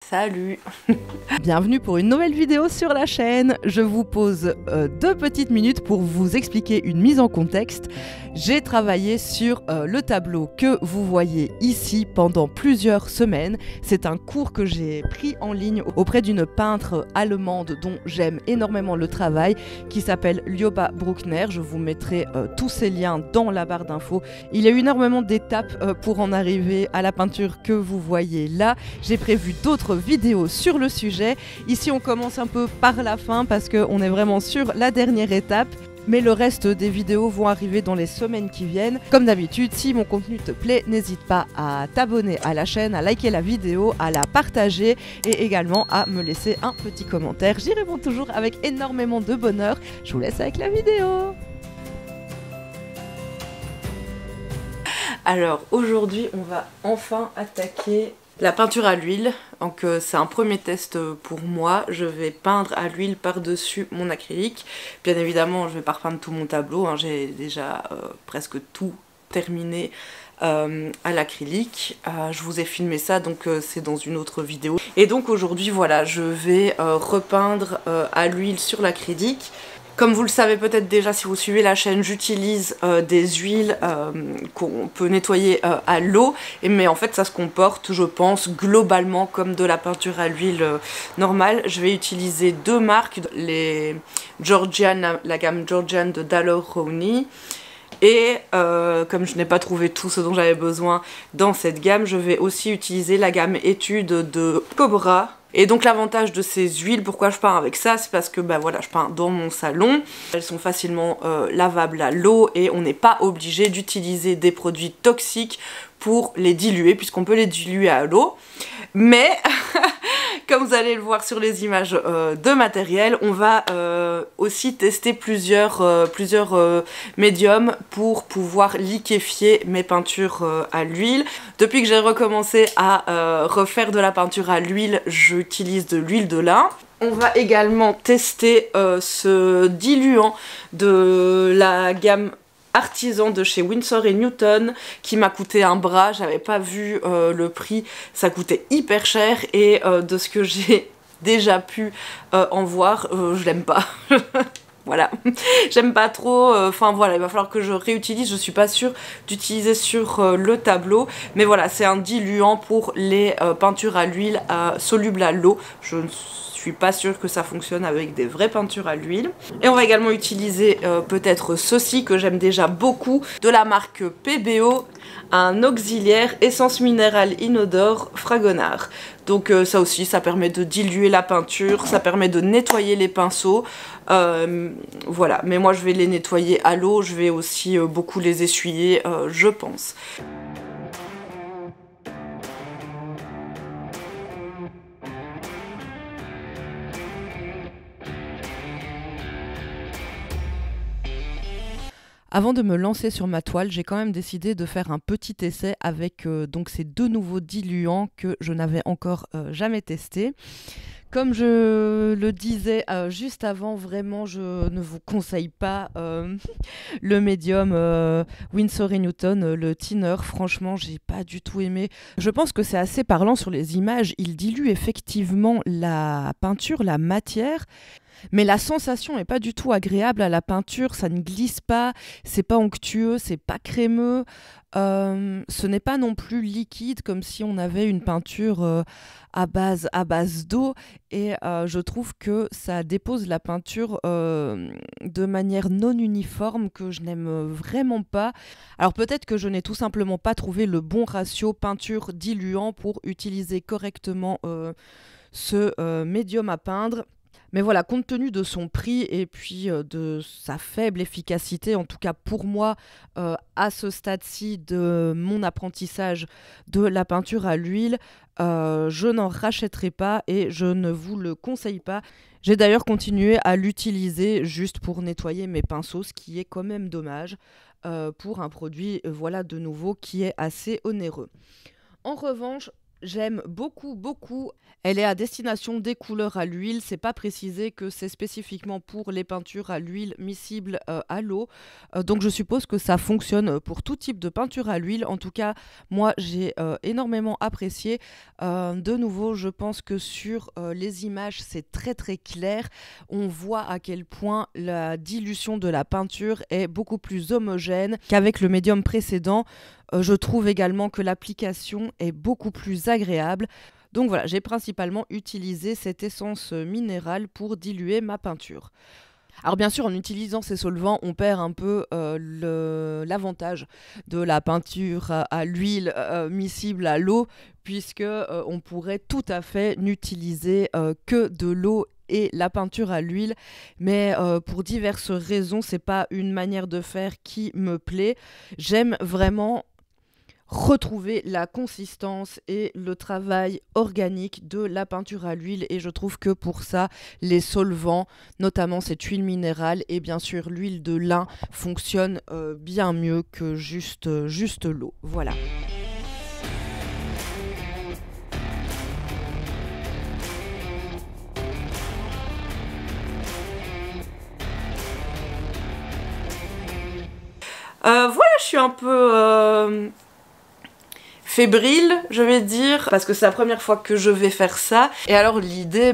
Salut! Bienvenue pour une nouvelle vidéo sur la chaîne. Je vous pose 2 petites minutes pour vous expliquer une mise en contexte. J'ai travaillé sur le tableau que vous voyez ici pendant plusieurs semaines. C'est un cours que j'ai pris en ligne auprès d'une peintre allemande dont j'aime énormément le travail, qui s'appelle Ljoba Bruckner. Je vous mettrai tous ces liens dans la barre d'infos. Il y a eu énormément d'étapes pour en arriver à la peinture que vous voyez là. J'ai prévu d'autres vidéos sur le sujet. Ici on commence un peu par la fin parce qu'on est vraiment sur la dernière étape. Mais le reste des vidéos vont arriver dans les semaines qui viennent. Comme d'habitude, si mon contenu te plaît, n'hésite pas à t'abonner à la chaîne, à liker la vidéo, à la partager et également à me laisser un petit commentaire. J'y réponds toujours avec énormément de bonheur. Je vous laisse avec la vidéo. Alors aujourd'hui on va enfin attaquer la peinture à l'huile. Donc c'est un premier test pour moi. Je vais peindre à l'huile par-dessus mon acrylique. Bien évidemment je vais pas repeindre tout mon tableau, hein. J'ai déjà presque tout terminé à l'acrylique. Je vous ai filmé ça, donc c'est dans une autre vidéo. Et donc aujourd'hui voilà, je vais repeindre à l'huile sur l'acrylique. Comme vous le savez peut-être déjà si vous suivez la chaîne, j'utilise des huiles qu'on peut nettoyer à l'eau, mais en fait ça se comporte, je pense, globalement comme de la peinture à l'huile normale. Je vais utiliser 2 marques, les Georgian, la gamme Georgian de Daler Rowney. Et comme je n'ai pas trouvé tout ce dont j'avais besoin dans cette gamme, je vais aussi utiliser la gamme Étude de Cobra. Et donc l'avantage de ces huiles, pourquoi je peins avec ça, c'est parce que bah voilà, je peins dans mon salon. Elles sont facilement lavables à l'eau et on n'est pas obligé d'utiliser des produits toxiques pour les diluer, puisqu'on peut les diluer à l'eau. Mais comme vous allez le voir sur les images de matériel, on va aussi tester plusieurs médiums pour pouvoir liquéfier mes peintures à l'huile. Depuis que j'ai recommencé à refaire de la peinture à l'huile, j'utilise de l'huile de lin. On va également tester ce diluant de la gamme Artisan de chez Winsor & Newton qui m'a coûté un bras. J'avais pas vu le prix, ça coûtait hyper cher et de ce que j'ai déjà pu en voir, je l'aime pas. Voilà, j'aime pas trop, enfin voilà, il va falloir que je réutilise, je suis pas sûre d'utiliser sur le tableau, mais voilà, c'est un diluant pour les peintures à l'huile solubles à l'eau. Je ne suis pas sûre que ça fonctionne avec des vraies peintures à l'huile. Et on va également utiliser peut-être ceci que j'aime déjà beaucoup, de la marque PBO, un auxiliaire essence minérale inodore Fragonard. Donc ça aussi, ça permet de diluer la peinture, ça permet de nettoyer les pinceaux. Voilà, mais moi je vais les nettoyer à l'eau, je vais aussi beaucoup les essuyer, je pense. Avant de me lancer sur ma toile, j'ai quand même décidé de faire un petit essai avec donc ces 2 nouveaux diluants que je n'avais encore jamais testés. Comme je le disais juste avant, vraiment je ne vous conseille pas le médium Winsor & Newton, le thinner. Franchement, j'ai pas du tout aimé. Je pense que c'est assez parlant sur les images. Il dilue effectivement la peinture, la matière. Mais la sensation n'est pas du tout agréable à la peinture, ça ne glisse pas, c'est pas onctueux, c'est pas crémeux, ce n'est pas non plus liquide comme si on avait une peinture à base d'eau et je trouve que ça dépose la peinture de manière non uniforme que je n'aime vraiment pas. Alors peut-être que je n'ai tout simplement pas trouvé le bon ratio peinture-diluant pour utiliser correctement ce médium à peindre. Mais voilà, compte tenu de son prix et puis de sa faible efficacité, en tout cas pour moi, à ce stade-ci de mon apprentissage de la peinture à l'huile, je n'en rachèterai pas et je ne vous le conseille pas. J'ai d'ailleurs continué à l'utiliser juste pour nettoyer mes pinceaux, ce qui est quand même dommage pour un produit, voilà, de nouveau, qui est assez onéreux. En revanche, J'aime beaucoup, beaucoup. Elle est à destination des couleurs à l'huile. C'est pas précisé que c'est spécifiquement pour les peintures à l'huile miscibles à l'eau. Donc je suppose que ça fonctionne pour tout type de peinture à l'huile. En tout cas, moi j'ai énormément apprécié. De nouveau, je pense que sur les images, c'est très très clair. On voit à quel point la dilution de la peinture est beaucoup plus homogène qu'avec le médium précédent. Je trouve également que l'application est beaucoup plus agréable. Donc voilà, j'ai principalement utilisé cette essence minérale pour diluer ma peinture. Alors bien sûr, en utilisant ces solvants, on perd un peu l'avantage de la peinture à l'huile miscible à l'eau, puisque on pourrait tout à fait n'utiliser que de l'eau et la peinture à l'huile, mais pour diverses raisons, c'est pas une manière de faire qui me plaît. J'aime vraiment retrouver la consistance et le travail organique de la peinture à l'huile, et je trouve que pour ça les solvants, notamment cette huile minérale et bien sûr l'huile de lin, fonctionnent bien mieux que juste l'eau. Voilà. Voilà, je suis un peu fébrile, je vais dire, parce que c'est la première fois que je vais faire ça. Et alors l'idée,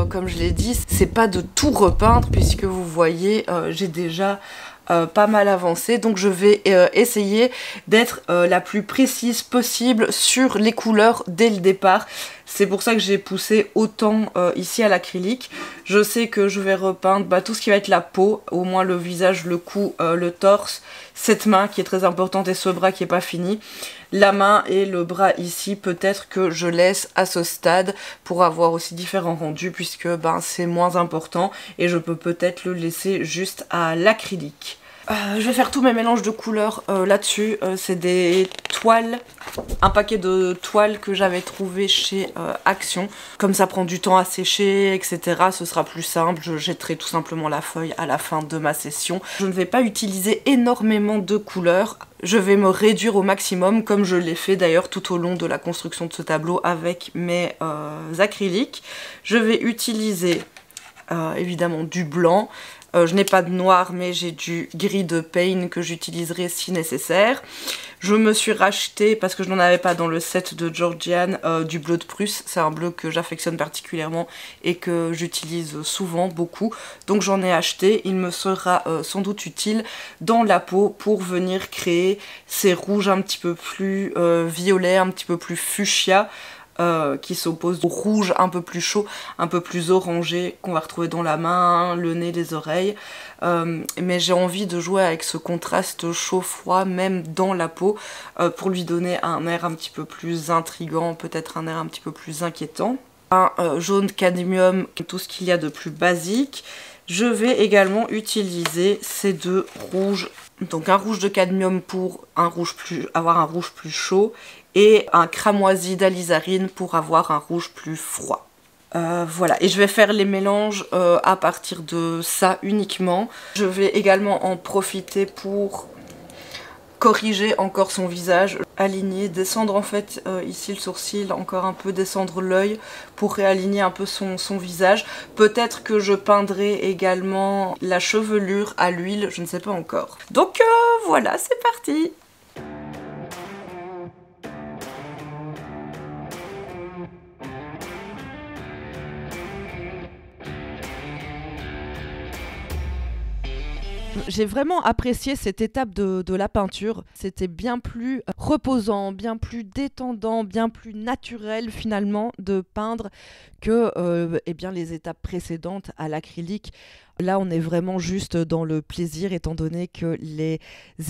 comme je l'ai dit, c'est pas de tout repeindre, puisque vous voyez, j'ai déjà pas mal avancé, donc je vais essayer d'être la plus précise possible sur les couleurs dès le départ. C'est pour ça que j'ai poussé autant ici à l'acrylique. Je sais que je vais repeindre tout ce qui va être la peau, au moins le visage, le cou, le torse, cette main qui est très importante et ce bras qui est pas fini. La main et le bras ici, peut-être que je laisse à ce stade pour avoir aussi différents rendus, puisque c'est moins important et je peux peut-être le laisser juste à l'acrylique. Je vais faire tous mes mélanges de couleurs là-dessus. C'est des toiles, un paquet de toiles que j'avais trouvé chez Action. Comme ça prend du temps à sécher, etc. Ce sera plus simple. Je jetterai tout simplement la feuille à la fin de ma session. Je ne vais pas utiliser énormément de couleurs. Je vais me réduire au maximum, comme je l'ai fait d'ailleurs tout au long de la construction de ce tableau avec mes acryliques. Je vais utiliser évidemment du blanc. Je n'ai pas de noir, mais j'ai du gris de Pain que j'utiliserai si nécessaire. Je me suis racheté, parce que je n'en avais pas dans le set de Georgian, du bleu de Prusse. C'est un bleu que j'affectionne particulièrement et que j'utilise souvent, beaucoup. Donc j'en ai acheté. Il me sera sans doute utile dans la peau pour venir créer ces rouges un petit peu plus violets, un petit peu plus fuchsia. Qui s'oppose au rouge un peu plus chaud, un peu plus orangé qu'on va retrouver dans la main, le nez, les oreilles. Mais j'ai envie de jouer avec ce contraste chaud-froid même dans la peau pour lui donner un air un petit peu plus intriguant, peut-être un air un petit peu plus inquiétant. Un jaune cadmium, tout ce qu'il y a de plus basique. Je vais également utiliser ces deux rouges. Donc un rouge de cadmium pour avoir un rouge plus chaud et un cramoisi d'alizarine pour avoir un rouge plus froid. Voilà, et je vais faire les mélanges à partir de ça uniquement. Je vais également en profiter pour corriger encore son visage, aligner, descendre en fait ici le sourcil, encore un peu descendre l'œil pour réaligner un peu son visage. Peut-être que je peindrai également la chevelure à l'huile, je ne sais pas encore. Donc voilà, c'est parti! J'ai vraiment apprécié cette étape de la peinture. C'était bien plus reposant, bien plus détendant, bien plus naturel finalement de peindre que les étapes précédentes à l'acrylique. Là, on est vraiment juste dans le plaisir, étant donné que les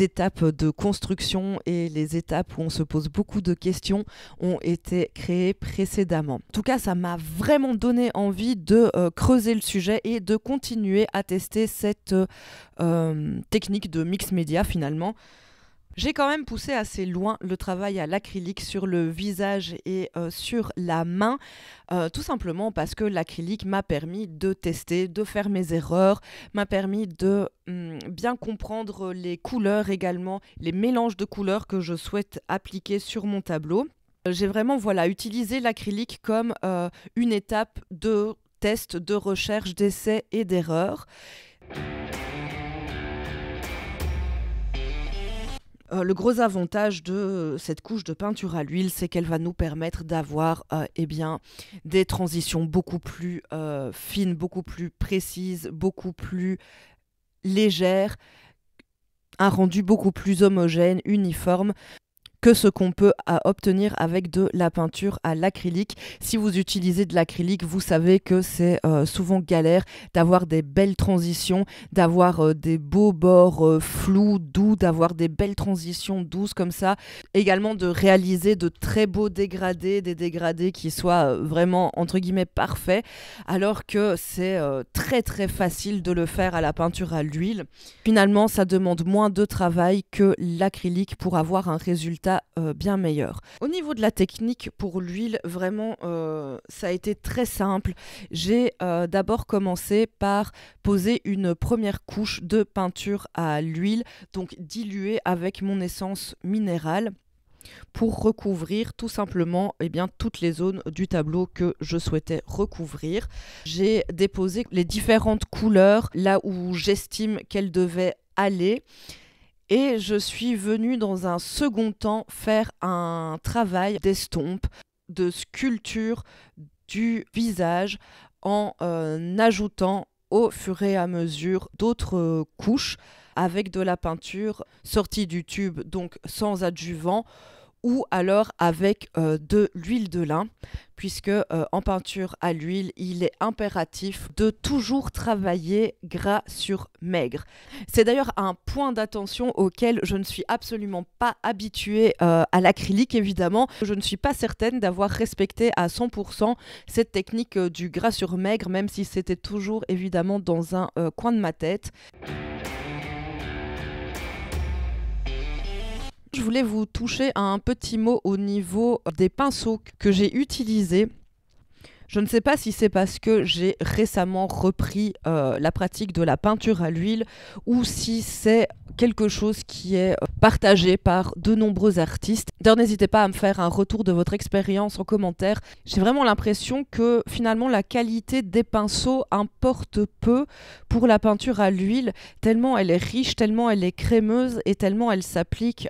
étapes de construction et les étapes où on se pose beaucoup de questions ont été créées précédemment. En tout cas, ça m'a vraiment donné envie de creuser le sujet et de continuer à tester cette technique de mix média finalement. J'ai quand même poussé assez loin le travail à l'acrylique sur le visage et sur la main, tout simplement parce que l'acrylique m'a permis de tester, de faire mes erreurs, m'a permis de bien comprendre les couleurs également, les mélanges de couleurs que je souhaite appliquer sur mon tableau. J'ai vraiment utilisé l'acrylique comme une étape de test, de recherche, d'essai et d'erreur. Le gros avantage de cette couche de peinture à l'huile, c'est qu'elle va nous permettre d'avoir des transitions beaucoup plus fines, beaucoup plus précises, beaucoup plus légères, un rendu beaucoup plus homogène, uniforme que ce qu'on peut obtenir avec de la peinture à l'acrylique. Si vous utilisez de l'acrylique, vous savez que c'est souvent galère d'avoir des belles transitions, d'avoir des beaux bords flous, doux, d'avoir des belles transitions douces comme ça. Également de réaliser de très beaux dégradés, des dégradés qui soient vraiment entre guillemets parfaits, alors que c'est très très facile de le faire à la peinture à l'huile. Finalement, ça demande moins de travail que l'acrylique pour avoir un résultat bien meilleur. Au niveau de la technique pour l'huile, vraiment ça a été très simple. J'ai d'abord commencé par poser une première couche de peinture à l'huile, donc diluée avec mon essence minérale, pour recouvrir tout simplement toutes les zones du tableau que je souhaitais recouvrir. J'ai déposé les différentes couleurs là où j'estime qu'elles devaient aller. Et je suis venue dans un second temps faire un travail d'estompe, de sculpture du visage en ajoutant au fur et à mesure d'autres couches avec de la peinture sortie du tube, donc sans adjuvant, ou alors avec de l'huile de lin, puisque en peinture à l'huile, il est impératif de toujours travailler gras sur maigre. C'est d'ailleurs un point d'attention auquel je ne suis absolument pas habituée à l'acrylique, évidemment. Je ne suis pas certaine d'avoir respecté à 100% cette technique du gras sur maigre, même si c'était toujours évidemment dans un coin de ma tête. Je voulais vous toucher à un petit mot au niveau des pinceaux que j'ai utilisés. Je ne sais pas si c'est parce que j'ai récemment repris la pratique de la peinture à l'huile ou si c'est quelque chose qui est partagé par de nombreux artistes. D'ailleurs, n'hésitez pas à me faire un retour de votre expérience en commentaire. J'ai vraiment l'impression que finalement la qualité des pinceaux importe peu pour la peinture à l'huile, tellement elle est riche, tellement elle est crémeuse et tellement elle s'applique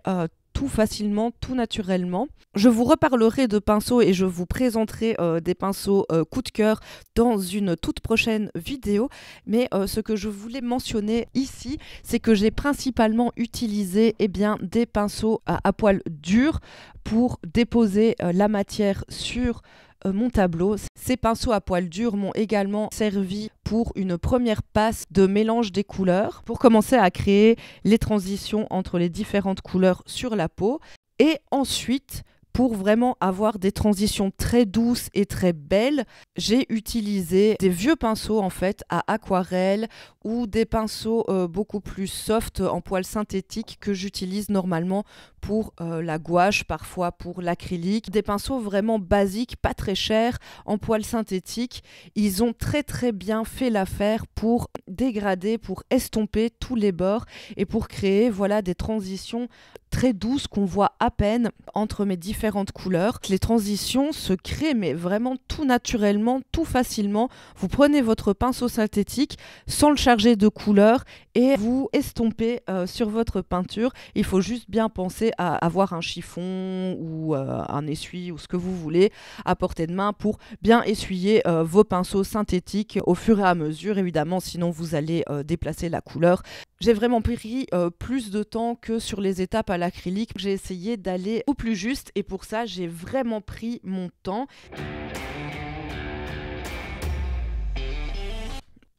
tout facilement, tout naturellement. Je vous reparlerai de pinceaux et je vous présenterai des pinceaux coup de cœur dans une toute prochaine vidéo. Mais ce que je voulais mentionner ici, c'est que j'ai principalement utilisé des pinceaux à poil dur pour déposer la matière sur mon tableau. Ces pinceaux à poil dur m'ont également servi pour une première passe de mélange des couleurs, pour commencer à créer les transitions entre les différentes couleurs sur la peau. Et ensuite, pour vraiment avoir des transitions très douces et très belles, j'ai utilisé des vieux pinceaux en fait à aquarelle ou des pinceaux beaucoup plus soft en poil synthétique que j'utilise normalement pour la gouache, parfois pour l'acrylique. Des pinceaux vraiment basiques, pas très chers, en poil synthétique. Ils ont très très bien fait l'affaire pour dégrader, pour estomper tous les bords et pour créer des transitions très douces qu'on voit à peine entre mes différentes couleurs. Les transitions se créent mais vraiment tout naturellement, tout facilement. Vous prenez votre pinceau synthétique sans le charger de couleurs et vous estompez sur votre peinture. Il faut juste bien penser à avoir un chiffon ou un essuie ou ce que vous voulez à portée de main pour bien essuyer vos pinceaux synthétiques au fur et à mesure, évidemment, sinon vous allez déplacer la couleur. J'ai vraiment pris plus de temps que sur les étapes à l'acrylique. J'ai essayé d'aller au plus juste et pour ça, j'ai vraiment pris mon temps.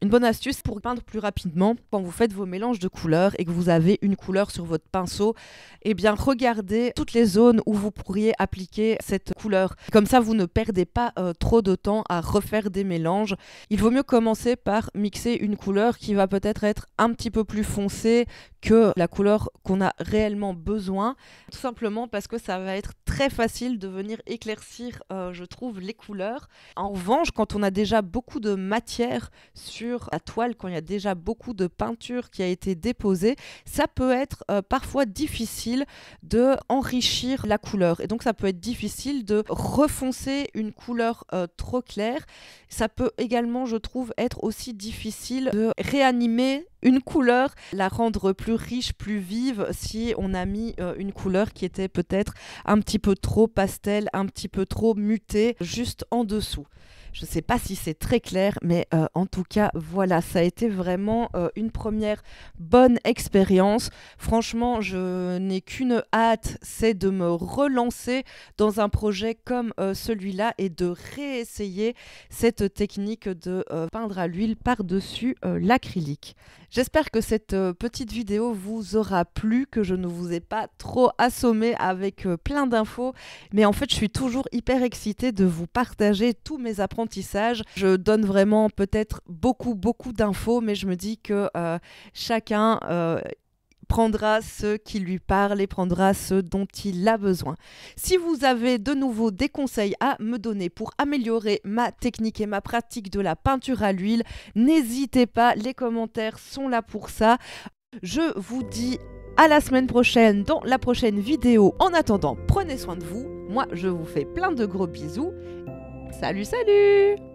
Une bonne astuce pour peindre plus rapidement, quand vous faites vos mélanges de couleurs et que vous avez une couleur sur votre pinceau, regardez toutes les zones où vous pourriez appliquer cette couleur. Comme ça, vous ne perdez pas trop de temps à refaire des mélanges. Il vaut mieux commencer par mixer une couleur qui va peut-être être un petit peu plus foncée que la couleur qu'on a réellement besoin, tout simplement parce que ça va être très facile de venir éclaircir, je trouve, les couleurs. En revanche, quand on a déjà beaucoup de matière sur sur la toile, quand il y a déjà beaucoup de peinture qui a été déposée, ça peut être parfois difficile de enrichir la couleur. Et donc ça peut être difficile de refoncer une couleur trop claire. Ça peut également, je trouve, être aussi difficile de réanimer une couleur, la rendre plus riche, plus vive, si on a mis une couleur qui était peut-être un petit peu trop pastel, un petit peu trop mutée, juste en dessous. Je ne sais pas si c'est très clair, mais en tout cas, voilà, ça a été vraiment une première bonne expérience. Franchement, je n'ai qu'une hâte, c'est de me relancer dans un projet comme celui-là et de réessayer cette technique de peindre à l'huile par-dessus l'acrylique. J'espère que cette petite vidéo vous aura plu, que je ne vous ai pas trop assommé avec plein d'infos, mais en fait je suis toujours hyper excitée de vous partager tous mes apprentissages. Je donne vraiment peut-être beaucoup d'infos, mais je me dis que chacun prendra ce qui lui parle et prendra ce dont il a besoin. Si vous avez de nouveau des conseils à me donner pour améliorer ma technique et ma pratique de la peinture à l'huile, n'hésitez pas, les commentaires sont là pour ça. Je vous dis à la semaine prochaine dans la prochaine vidéo. En attendant, prenez soin de vous. Moi, je vous fais plein de gros bisous. Salut, salut!